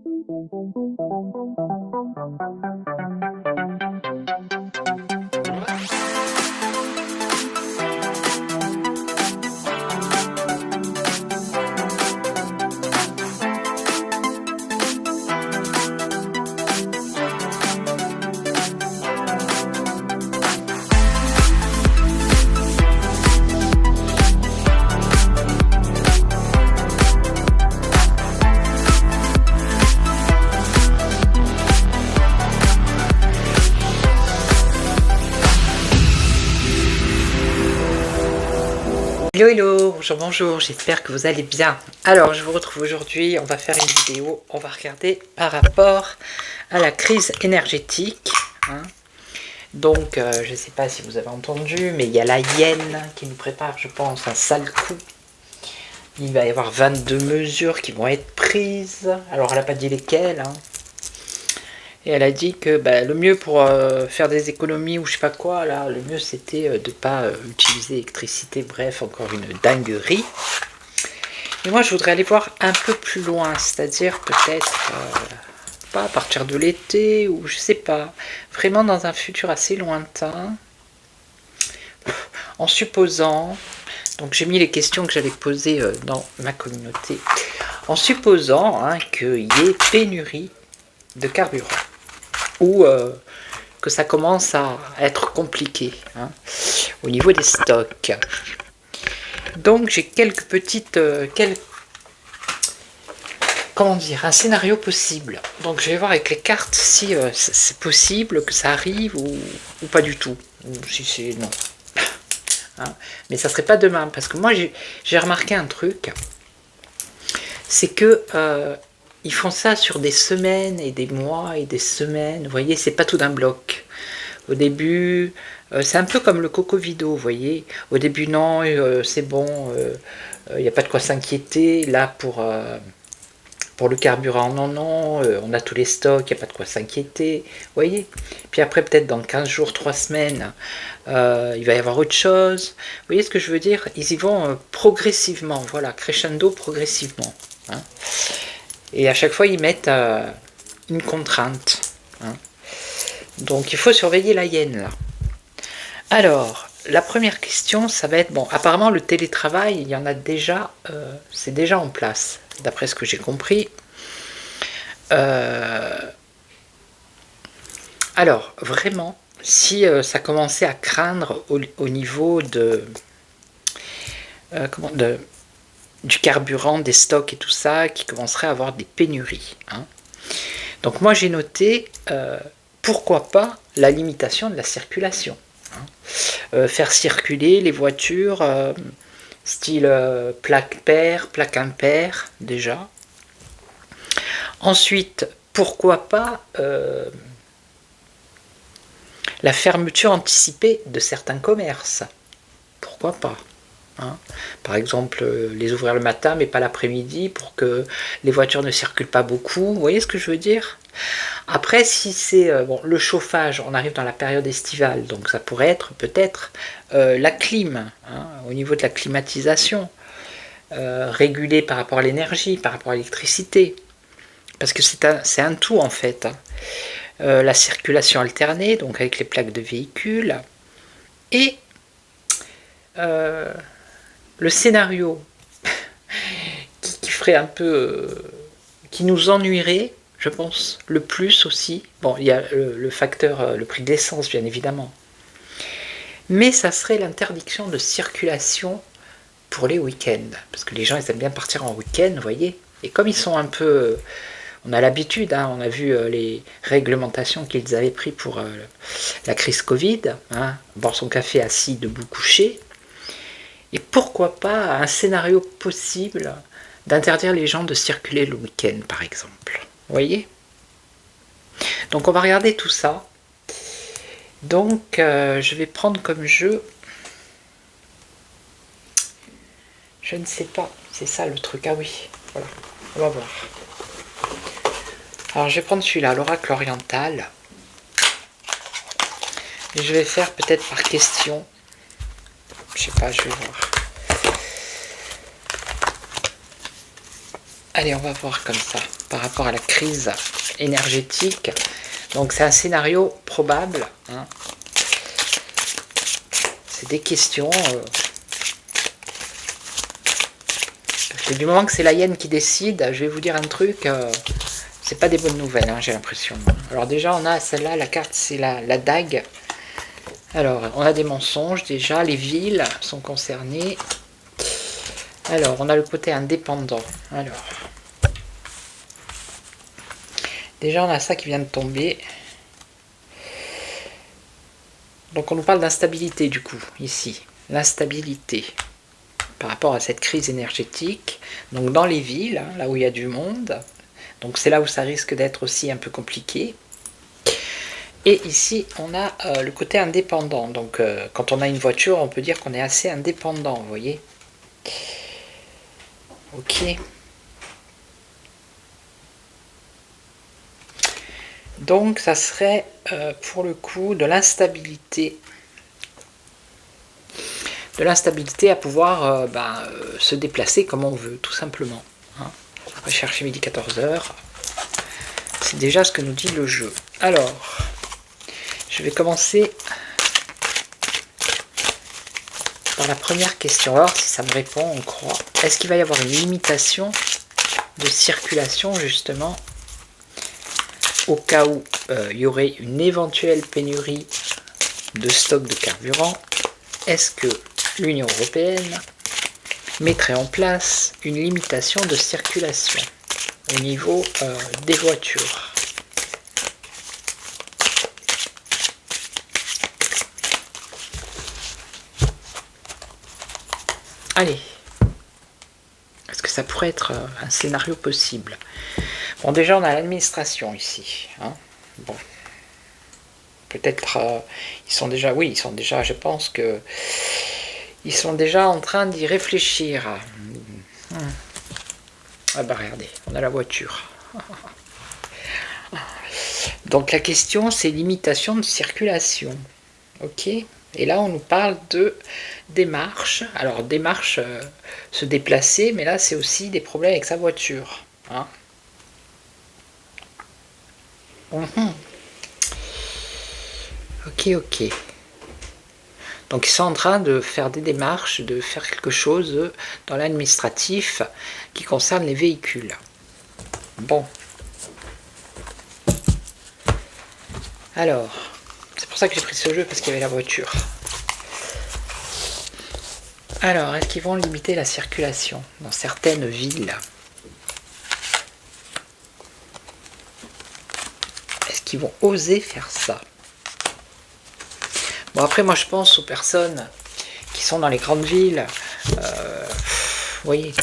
Hello hello, bonjour, j'espère que vous allez bien. Alors je vous retrouve aujourd'hui, on va faire une vidéo, on va regarder par rapport à la crise énergétique. Donc je ne sais pas si vous avez entendu, mais il y a la Yen qui nous prépare, je pense, un sale coup. Il va y avoir 22 mesures qui vont être prises. Alors elle n'a pas dit lesquelles. Et elle a dit que le mieux pour faire des économies ou je sais pas quoi, là, le mieux c'était de ne pas utiliser l'électricité, bref, encore une dinguerie. Et moi je voudrais aller voir un peu plus loin, c'est-à-dire peut-être pas à partir de l'été ou je sais pas, vraiment dans un futur assez lointain, en supposant, donc j'ai mis les questions que j'avais posées dans ma communauté, en supposant qu'il y ait pénurie de carburant. Ou que ça commence à être compliqué au niveau des stocks. Donc j'ai quelques petites... comment dire, un scénario possible. Donc je vais voir avec les cartes si c'est possible que ça arrive ou pas du tout. Ou si c'est non. Mais ça serait pas demain. Parce que moi j'ai remarqué un truc. C'est que... ils font ça sur des semaines et des mois et des semaines, vous voyez, c'est pas tout d'un bloc. Au début, c'est un peu comme le Cocovido, vous voyez. Au début, non, c'est bon, il n'y a pas de quoi s'inquiéter. Là, pour le carburant, non, on a tous les stocks, il n'y a pas de quoi s'inquiéter, vous voyez. Puis après, peut-être dans 15 jours, 3 semaines, il va y avoir autre chose. Vous voyez ce que je veux dire? Ils y vont progressivement, voilà, crescendo progressivement. Et à chaque fois, ils mettent une contrainte. Donc, il faut surveiller la Yen, là. Alors, la première question, ça va être... Bon, apparemment, le télétravail, il y en a déjà... c'est déjà en place, d'après ce que j'ai compris. Alors, vraiment, si ça commençait à craindre au niveau du carburant, des stocks et tout ça, qui commencerait à avoir des pénuries. Donc moi j'ai noté, pourquoi pas la limitation de la circulation. Faire circuler les voitures style plaque paire, plaque impaire, déjà. Ensuite, pourquoi pas la fermeture anticipée de certains commerces. Pourquoi pas? Par exemple, les ouvrir le matin mais pas l'après-midi pour que les voitures ne circulent pas beaucoup. Vous voyez ce que je veux dire? Après, si c'est le chauffage, on arrive dans la période estivale, donc ça pourrait être peut-être la clim, au niveau de la climatisation, régulée par rapport à l'énergie, par rapport à l'électricité, parce que c'est un tout en fait. La circulation alternée, donc avec les plaques de véhicules, et le scénario qui ferait un peu... qui nous ennuierait, je pense, le plus aussi. Bon, il y a le facteur, le prix de l'essence, bien évidemment. Mais ça serait l'interdiction de circulation pour les week-ends. Parce que les gens, ils aiment bien partir en week-end, vous voyez. Et comme ils sont un peu... on a l'habitude, on a vu les réglementations qu'ils avaient prises pour la crise Covid. Boire son café assis, debout, couché. Et pourquoi pas un scénario possible d'interdire les gens de circuler le week-end, par exemple. Vous voyez? Donc on va regarder tout ça. Donc je vais prendre comme jeu... Je ne sais pas, c'est ça le truc. Ah oui, voilà, on va voir. Alors je vais prendre celui-là, l'oracle oriental. Et je vais faire peut-être par question. Je sais pas, je vais voir. Allez, on va voir comme ça, par rapport à la crise énergétique. Donc c'est un scénario probable. Hein. C'est des questions. Parce que du moment que c'est la hyène qui décide, je vais vous dire un truc, c'est pas des bonnes nouvelles, hein, j'ai l'impression. Alors déjà, on a celle-là, la carte, c'est la dague. Alors, on a des mensonges déjà, les villes sont concernées. Alors, on a le côté indépendant. Alors, déjà, on a ça qui vient de tomber. Donc, on nous parle d'instabilité, du coup, ici. L'instabilité par rapport à cette crise énergétique. Donc, dans les villes, hein, là où il y a du monde. Donc, c'est là où ça risque d'être aussi un peu compliqué. Et ici, on a le côté indépendant. Donc, quand on a une voiture, on peut dire qu'on est assez indépendant, vous voyez. Ok. Donc, ça serait, pour le coup, de l'instabilité. De l'instabilité à pouvoir se déplacer comme on veut, tout simplement. Hein. On va chercher midi 14h. C'est déjà ce que nous dit le jeu. Alors... Je vais commencer par la première question. Alors, si ça me répond, on croit. Est-ce qu'il va y avoir une limitation de circulation, justement, au cas où il y aurait une éventuelle pénurie de stock de carburant? Est-ce que l'Union européenne mettrait en place une limitation de circulation au niveau des voitures? Allez, est-ce que ça pourrait être un scénario possible? Bon, déjà, on a l'administration ici. Hein. Bon, peut-être, ils sont déjà, oui, ils sont déjà, je pense que, ils sont déjà en train d'y réfléchir. Ah bah regardez, on a la voiture. Donc la question, c'est limitation de circulation. Ok ? Et là, on nous parle de démarche. Alors, démarche, se déplacer, mais là, c'est aussi des problèmes avec sa voiture. Hein. Ok. Donc, ils sont en train de faire des démarches, de faire quelque chose dans l'administratif qui concerne les véhicules. Bon. Alors... C'est pour ça que j'ai pris ce jeu, parce qu'il y avait la voiture. Alors, est-ce qu'ils vont limiter la circulation dans certaines villes? Est-ce qu'ils vont oser faire ça? Bon, après, moi, je pense aux personnes qui sont dans les grandes villes. Vous voyez.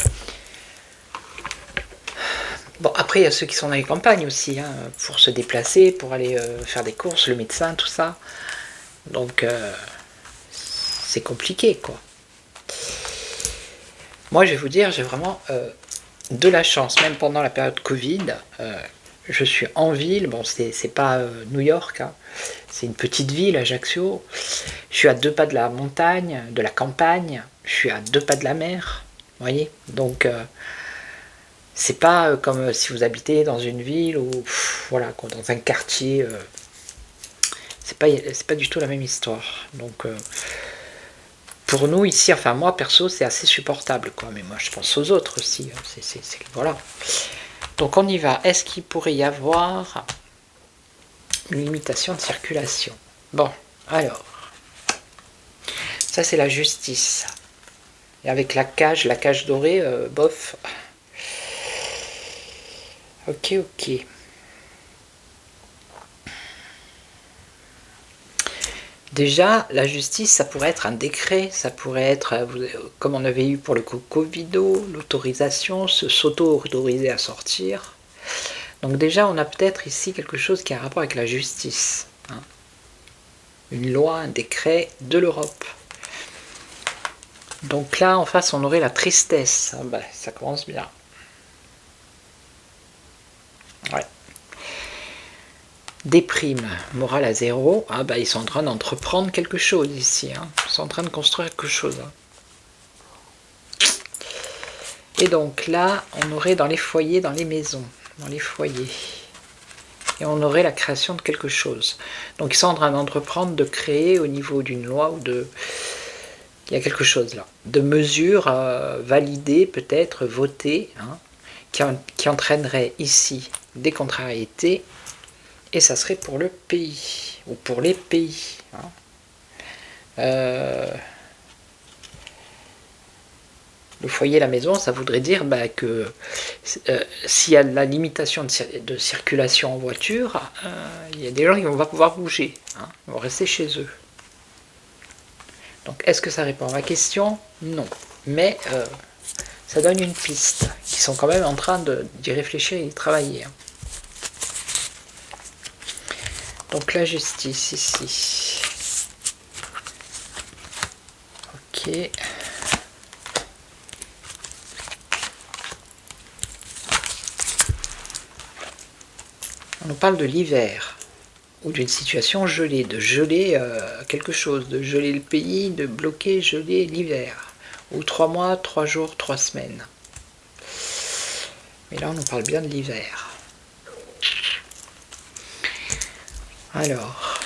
Bon, après, il y a ceux qui sont dans les campagnes aussi, hein, pour se déplacer, pour aller faire des courses, le médecin, tout ça. Donc, c'est compliqué, quoi. Moi, je vais vous dire, j'ai vraiment de la chance. Même pendant la période Covid, je suis en ville. Bon, c'est pas New York, hein, c'est une petite ville, Ajaccio. Je suis à 2 pas de la montagne, de la campagne. Je suis à 2 pas de la mer, vous voyez. Donc... c'est pas comme si vous habitez dans une ville ou voilà, quoi, dans un quartier. C'est pas du tout la même histoire. Donc pour nous ici, enfin moi perso, c'est assez supportable, quoi. Mais moi je pense aux autres aussi. Hein. Voilà. Donc on y va. Est-ce qu'il pourrait y avoir une limitation de circulation? Bon, alors ça c'est la justice. Et avec la cage dorée, bof. Ok. Déjà, la justice, ça pourrait être un décret, ça pourrait être, comme on avait eu pour le Covido, l'autorisation, s'auto-autoriser à sortir. Donc déjà, on a peut-être ici quelque chose qui a un rapport avec la justice. Hein. Une loi, un décret de l'Europe. Donc là, en face, on aurait la tristesse. Ah ben, ça commence bien. Ouais. Déprime, morale à 0. Ah bah ils sont en train d'entreprendre quelque chose ici. Hein. Ils sont en train de construire quelque chose. Hein. Et donc là, on aurait dans les foyers, dans les maisons, dans les foyers. Et on aurait la création de quelque chose. Donc ils sont en train d'entreprendre de créer au niveau d'une loi ou de... Il y a quelque chose là. De mesures validées, peut-être votées, hein, qui entraînerait ici des contrariétés, et ça serait pour le pays, ou pour les pays. Hein. Le foyer, la maison, ça voudrait dire que s'il y a la limitation de circulation en voiture, il y a des gens qui ne vont pas pouvoir bouger, hein, ils vont rester chez eux. Donc est-ce que ça répond à ma question? Non. Mais ça donne une piste, qui sont quand même en train d'y réfléchir et d'y travailler. Hein. Donc la justice ici. Ok. On nous parle de l'hiver, ou d'une situation gelée, de geler quelque chose, de geler le pays, de bloquer, geler l'hiver, ou 3 mois, 3 jours, 3 semaines. Mais là on nous parle bien de l'hiver. Alors,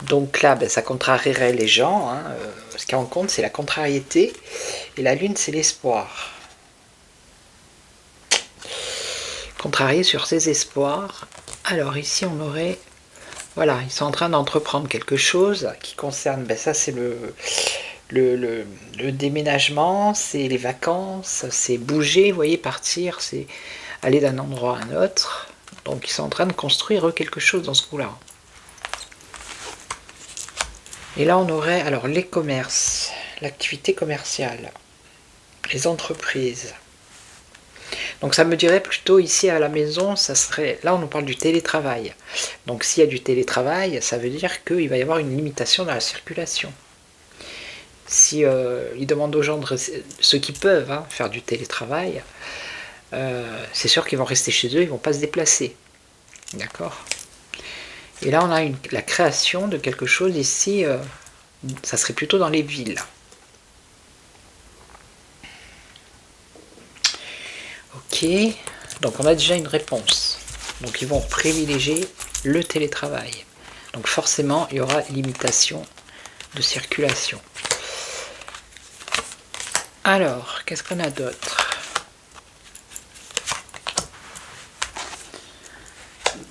donc là, ça contrarierait les gens, hein, ce qui en compte c'est la contrariété, et la lune c'est l'espoir. Contrarié sur ses espoirs. Alors ici on aurait, voilà, ils sont en train d'entreprendre quelque chose qui concerne, ça c'est le déménagement, c'est les vacances, c'est bouger, vous voyez, partir, c'est aller d'un endroit à un autre. Donc ils sont en train de construire quelque chose dans ce coup-là. Et là on aurait alors les commerces, l'activité commerciale, les entreprises. Donc ça me dirait plutôt ici à la maison, ça serait, là on nous parle du télétravail. Donc s'il y a du télétravail, ça veut dire qu'il va y avoir une limitation dans la circulation. Si ils demandent aux gens, ceux qui peuvent faire du télétravail, c'est sûr qu'ils vont rester chez eux, ils ne vont pas se déplacer. D'accord? Et là on a la création de quelque chose ici, ça serait plutôt dans les villes. Ok, donc on a déjà une réponse. Donc ils vont privilégier le télétravail. Donc forcément, il y aura limitation de circulation. Alors, qu'est-ce qu'on a d'autre?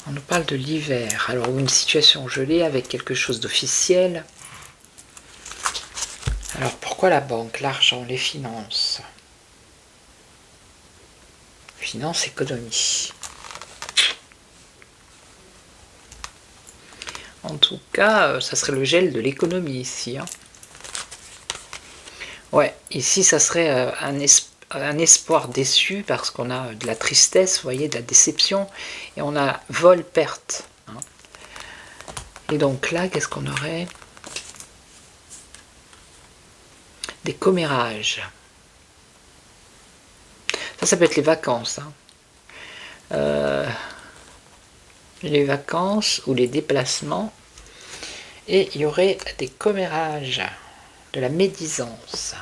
On nous parle de l'hiver. Alors, une situation gelée avec quelque chose d'officiel. Alors, pourquoi la banque, l'argent, les finances? Finance, économie. En tout cas, ça serait le gel de l'économie ici. Hein. Ouais, ici, ça serait un espoir déçu parce qu'on a de la tristesse, vous voyez, de la déception, et on a vol-perte. Hein. Et donc là, qu'est-ce qu'on aurait? Des commérages. Ça peut être les vacances. Hein. Les vacances ou les déplacements. Et il y aurait des commérages, de la médisance.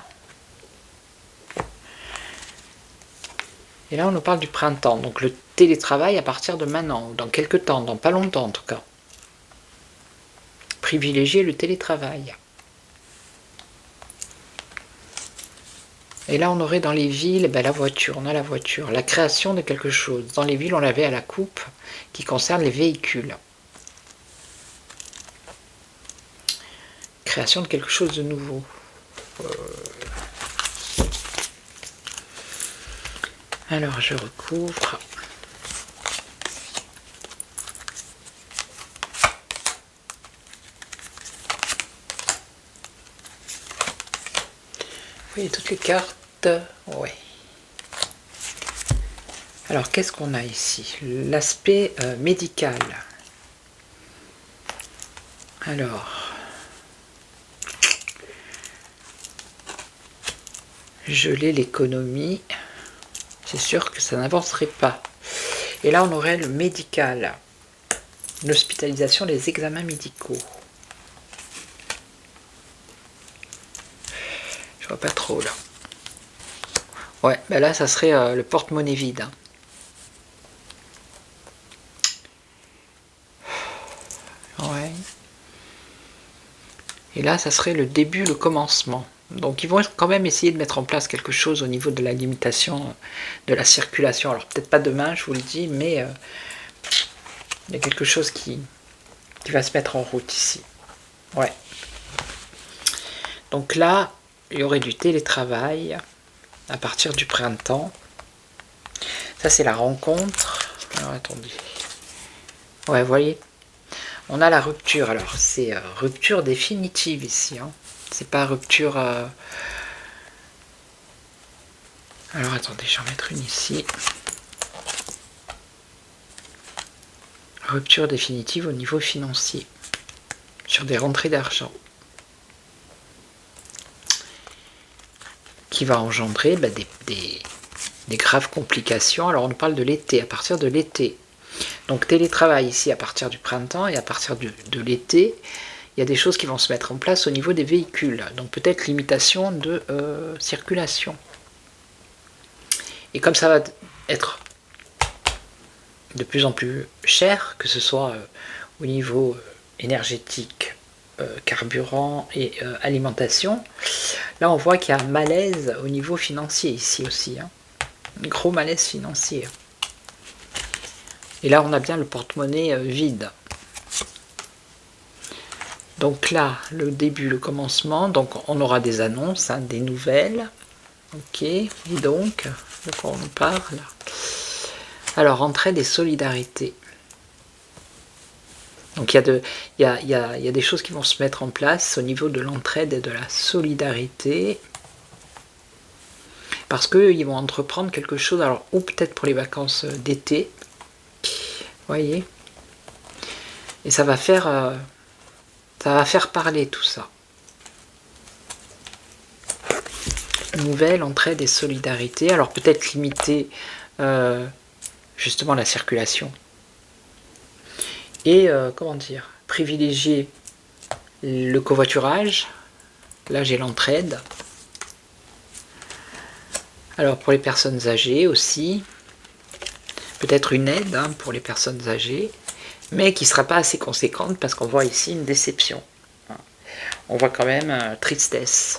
Et là, on nous parle du printemps. Donc le télétravail à partir de maintenant, dans quelques temps, dans pas longtemps en tout cas. Privilégier le télétravail. Et là, on aurait dans les villes, la voiture, on a la voiture, la création de quelque chose. Dans les villes, on l'avait à la coupe, qui concerne les véhicules. Création de quelque chose de nouveau. Alors, je recouvre. Vous voyez toutes les cartes? Ouais. Alors, qu'est-ce qu'on a ici? L'aspect médical. Alors, geler l'économie, c'est sûr que ça n'avancerait pas. Et là, on aurait le médical, l'hospitalisation, les examens médicaux. Je vois pas trop là. Ouais, ben là ça serait le porte-monnaie vide. Hein. Ouais. Et là ça serait le début, le commencement. Donc ils vont quand même essayer de mettre en place quelque chose au niveau de la limitation de la circulation. Alors peut-être pas demain, je vous le dis, mais il y a quelque chose qui va se mettre en route ici. Ouais. Donc là, il y aurait du télétravail à partir du printemps. Ça, c'est la rencontre. Alors, attendez. Ouais, vous voyez, on a la rupture. Alors, c'est rupture définitive ici. Hein. C'est pas rupture... Alors, attendez, je vais en mettre une ici. Rupture définitive au niveau financier. Sur des rentrées d'argent. Qui va engendrer des graves complications. Alors, on parle de l'été, à partir de l'été. Donc télétravail ici à partir du printemps et à partir de l'été, il y a des choses qui vont se mettre en place au niveau des véhicules. Donc peut-être limitation de circulation. Et comme ça va être de plus en plus cher, que ce soit au niveau énergétique, carburant et alimentation, là on voit qu'il y a un malaise au niveau financier ici aussi. Hein. Un gros malaise financier. Et là, on a bien le porte-monnaie vide. Donc là, le début, le commencement. Donc, on aura des annonces, hein, des nouvelles. Ok, et donc, de quoi on parle? Alors, entraide et solidarité. Donc, il y a des choses qui vont se mettre en place au niveau de l'entraide et de la solidarité. Parce qu'ils vont entreprendre quelque chose, alors, ou peut-être pour les vacances d'été. Voyez, et ça va faire parler tout ça. Nouvelle entraide et solidarité. Alors peut-être limiter justement la circulation et comment dire, privilégier le covoiturage. Là j'ai l'entraide. Alors pour les personnes âgées aussi. Peut-être une aide hein, pour les personnes âgées, mais qui ne sera pas assez conséquente parce qu'on voit ici une déception. On voit quand même tristesse.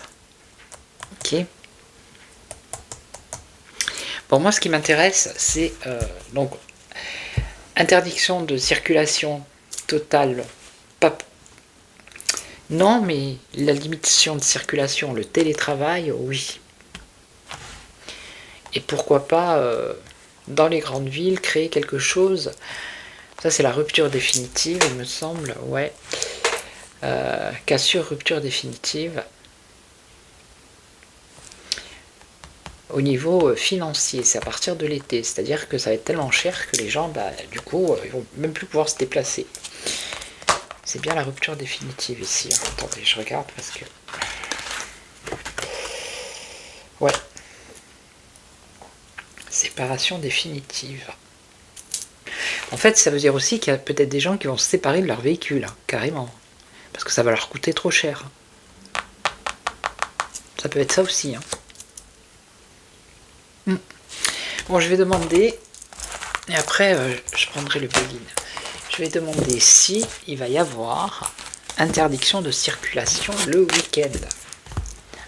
Ok. Bon, moi, ce qui m'intéresse, c'est donc interdiction de circulation totale. Pas... Non, mais la limitation de circulation, le télétravail, oui. Et pourquoi pas... dans les grandes villes, créer quelque chose. Ça, c'est la rupture définitive, il me semble. Ouais. Cassure, rupture définitive. Au niveau financier, c'est à partir de l'été. C'est-à-dire que ça va être tellement cher que les gens, du coup, ils vont même plus pouvoir se déplacer. C'est bien la rupture définitive ici. Hein. Attendez, je regarde parce que... Ouais. Séparation définitive. En fait, ça veut dire aussi qu'il y a peut-être des gens qui vont se séparer de leur véhicule, hein, carrément. Parce que ça va leur coûter trop cher. Ça peut être ça aussi. Hein. Bon, je vais demander, et après, je prendrai le plugin. Je vais demander si il va y avoir interdiction de circulation le week-end.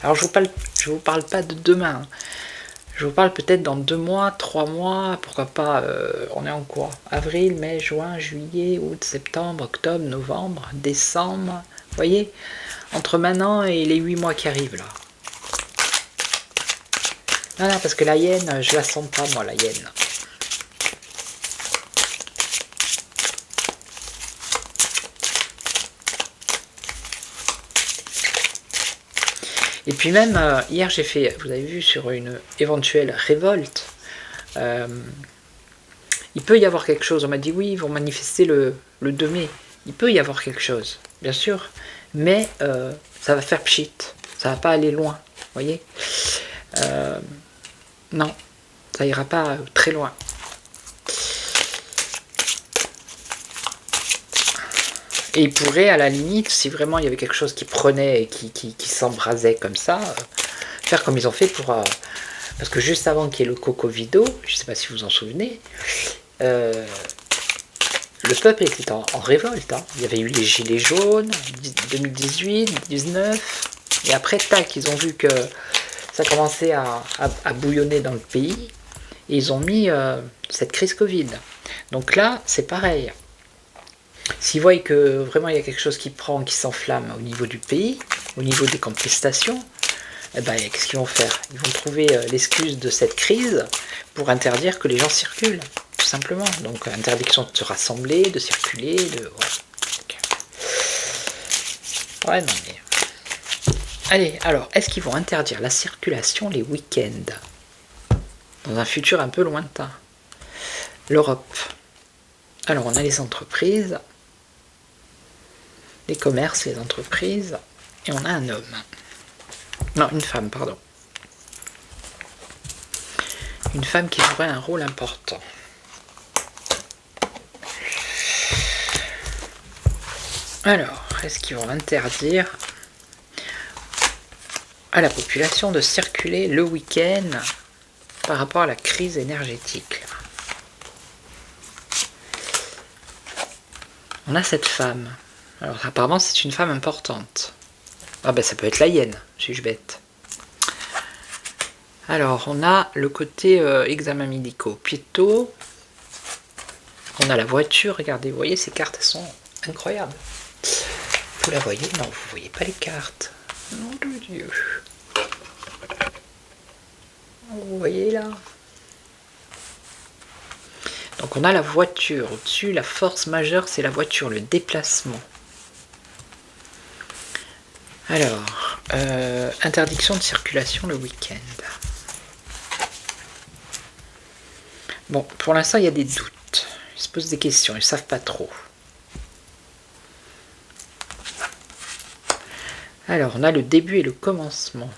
Alors, je vous parle pas de demain. Hein. Je vous parle peut-être dans 2 mois, 3 mois, pourquoi pas, on est en quoi? Avril, mai, juin, juillet, août, septembre, octobre, novembre, décembre. Vous voyez? Entre maintenant et les 8 mois qui arrivent là. Non, parce que la hyène, je la sens pas moi, la hyène. Et puis même, hier j'ai fait, vous avez vu, sur une éventuelle révolte, il peut y avoir quelque chose. On m'a dit oui, ils vont manifester le 2 mai. Il peut y avoir quelque chose, bien sûr, mais ça va faire pchit, ça va pas aller loin, vous voyez. Non, ça ira pas très loin. Et il pourrait, à la limite, si vraiment il y avait quelque chose qui prenait et qui s'embrasait comme ça, faire comme ils ont fait pour... parce que juste avant qu'il y ait le Cocovido, je ne sais pas si vous vous en souvenez, le peuple était en révolte. Hein. Il y avait eu les gilets jaunes, 2018, 19, et après, tac, ils ont vu que ça commençait à bouillonner dans le pays, et ils ont mis cette crise Covid. Donc là, c'est pareil. S'ils voient que vraiment il y a quelque chose qui prend, qui s'enflamme au niveau du pays, au niveau des contestations, eh ben, qu'est-ce qu'ils vont faire? Ils vont trouver l'excuse de cette crise pour interdire que les gens circulent, tout simplement. Donc interdiction de se rassembler, de circuler, de... Ouais, non mais... Allez, alors, est-ce qu'ils vont interdire la circulation les week-ends? Dans un futur un peu lointain. L'Europe. Alors, on a les entreprises, les commerces, les entreprises, et on a un homme. Non, une femme, pardon. Une femme qui jouerait un rôle important. Alors, est-ce qu'ils vont interdire à la population de circuler le week-end par rapport à la crise énergétique? On a cette femme. Alors, apparemment, c'est une femme importante. Ah ben, ça peut être la hyène, suis-je bête. Alors, on a le côté examen médicaux. Piéto. On a la voiture. Regardez, vous voyez, ces cartes, elles sont incroyables. Vous la voyez? Non, vous voyez pas les cartes. Nom de Dieu. Vous voyez là? Donc on a la voiture. Au-dessus, la force majeure, c'est la voiture, le déplacement. Alors, interdiction de circulation le week-end. Bon, pour l'instant, il y a des doutes. Ils se posent des questions, ils ne savent pas trop. Alors, on a le début et le commencement.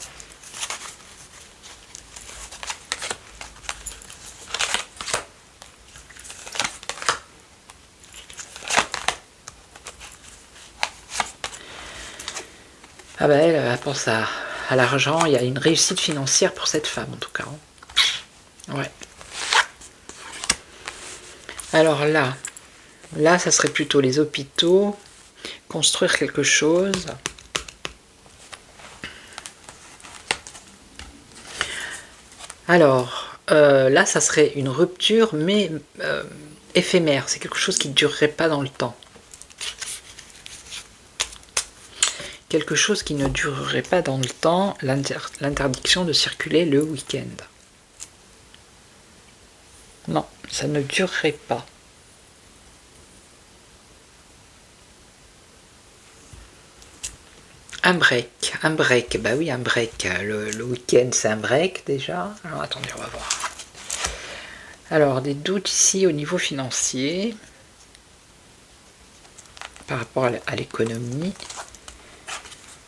Ah ben elle pense à l'argent, il y a une réussite financière pour cette femme en tout cas. Ouais. Alors là ça serait plutôt les hôpitaux, construire quelque chose. Alors là ça serait une rupture mais éphémère, c'est quelque chose qui ne durerait pas dans le temps. Quelque chose qui ne durerait pas dans le temps, l'interdiction de circuler le week-end. Non, ça ne durerait pas. Un break, bah oui, un break. Le week-end, c'est un break déjà. Alors attendez, on va voir. Alors, des doutes ici au niveau financier, par rapport à l'économie.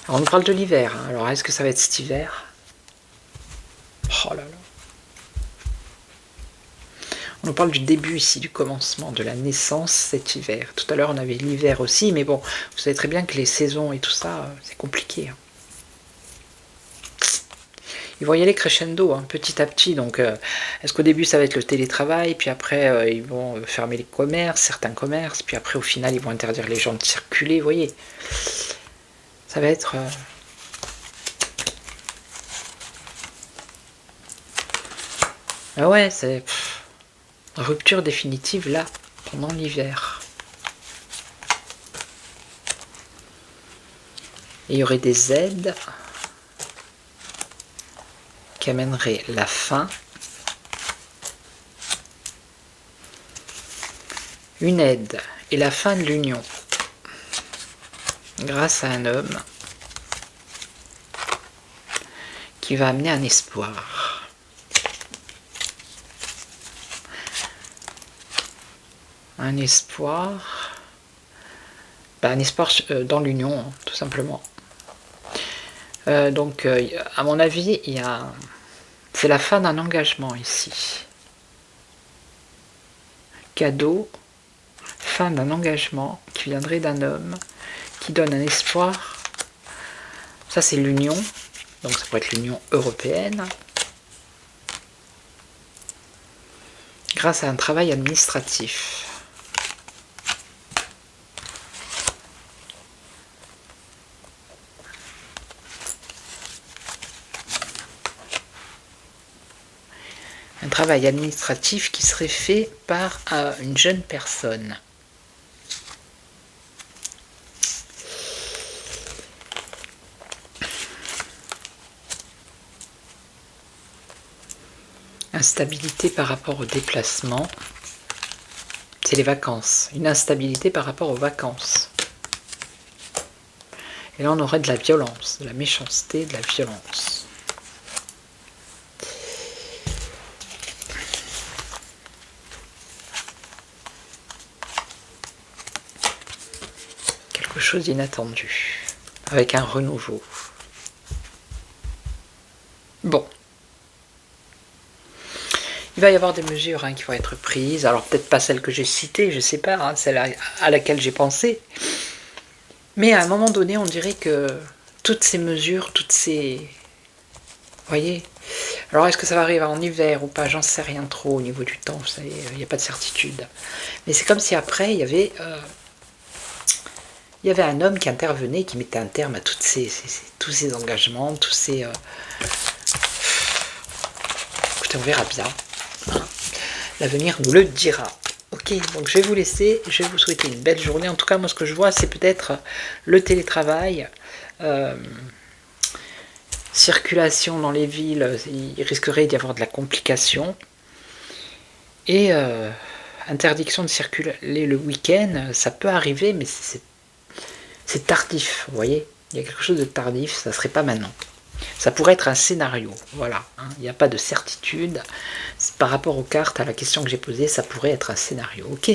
Alors, on nous parle de l'hiver. Hein. Alors, est-ce que ça va être cet hiver? Oh là là. On nous parle du début ici, du commencement, de la naissance cet hiver. Tout à l'heure, on avait l'hiver aussi, mais bon, vous savez très bien que les saisons et tout ça, c'est compliqué. Hein. Ils vont y aller crescendo, hein, petit à petit. Donc, est-ce qu'au début, ça va être le télétravail, puis après, ils vont fermer les commerces, certains commerces, puis après, au final, ils vont interdire les gens de circuler, vous voyez. Ça va être... Ah ouais, c'est... Rupture définitive, là, pendant l'hiver. Et il y aurait des aides qui amèneraient la fin. Une aide et la fin de l'union. Grâce à un homme qui va amener un espoir. Un espoir, un espoir dans l'union, hein, tout simplement. Donc, à mon avis, c'est la fin d'un engagement ici. Cadeau, fin d'un engagement qui viendrait d'un homme, qui donne un espoir. Ça, c'est l'union. donc ça pourrait être l'Union européenne, grâce à un travail administratif. Un travail administratif qui serait fait par une jeune personne. Instabilité par rapport au déplacement. C'est les vacances. Une instabilité par rapport aux vacances. Et là, on aurait de la violence, de la méchanceté, de la violence. Quelque chose d'inattendu, avec un renouveau. Bon. Il va y avoir des mesures qui vont être prises, alors peut-être pas celles que j'ai citées, je ne sais pas, celle à laquelle j'ai pensé, mais à un moment donné, on dirait que toutes ces mesures, toutes ces... Vous voyez? Alors est-ce que ça va arriver en hiver ou pas? J'en sais rien trop au niveau du temps, vous savez, il n'y a pas de certitude. Mais c'est comme si après, il y avait un homme qui intervenait, qui mettait un terme à tous ces engagements, tous ces... Écoutez, on verra bien. L'avenir nous le dira. Ok, donc je vais vous laisser, je vais vous souhaiter une belle journée. En tout cas, moi ce que je vois, c'est peut-être le télétravail, circulation dans les villes, il risquerait d'y avoir de la complication, et interdiction de circuler le week-end, ça peut arriver, mais c'est tardif, vous voyez, il y a quelque chose de tardif, ça serait pas maintenant. Ça pourrait être un scénario, voilà, il n'y a pas de certitude. Par rapport aux cartes, à la question que j'ai posée, ça pourrait être un scénario, ok?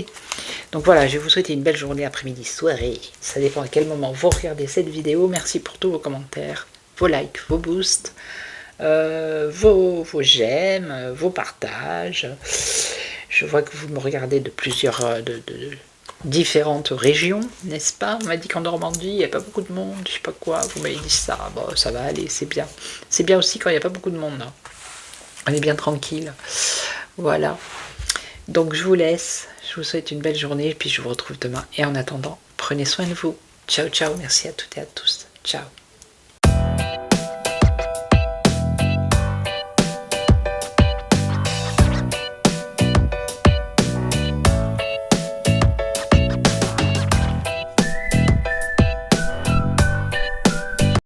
Donc voilà, je vais vous souhaiter une belle journée, après-midi, soirée. Ça dépend à quel moment vous regardez cette vidéo. Merci pour tous vos commentaires, vos likes, vos boosts, vos j'aime, vos partages. Je vois que vous me regardez de plusieurs... différentes régions, n'est-ce pas? On m'a dit qu'en Normandie, il n'y a pas beaucoup de monde, je sais pas quoi, vous m'avez dit ça, bon, ça va aller, c'est bien. C'est bien aussi quand il n'y a pas beaucoup de monde, on est bien tranquille. Voilà. Donc je vous laisse, je vous souhaite une belle journée, et puis je vous retrouve demain. Et en attendant, prenez soin de vous. Ciao, ciao, merci à toutes et à tous. Ciao.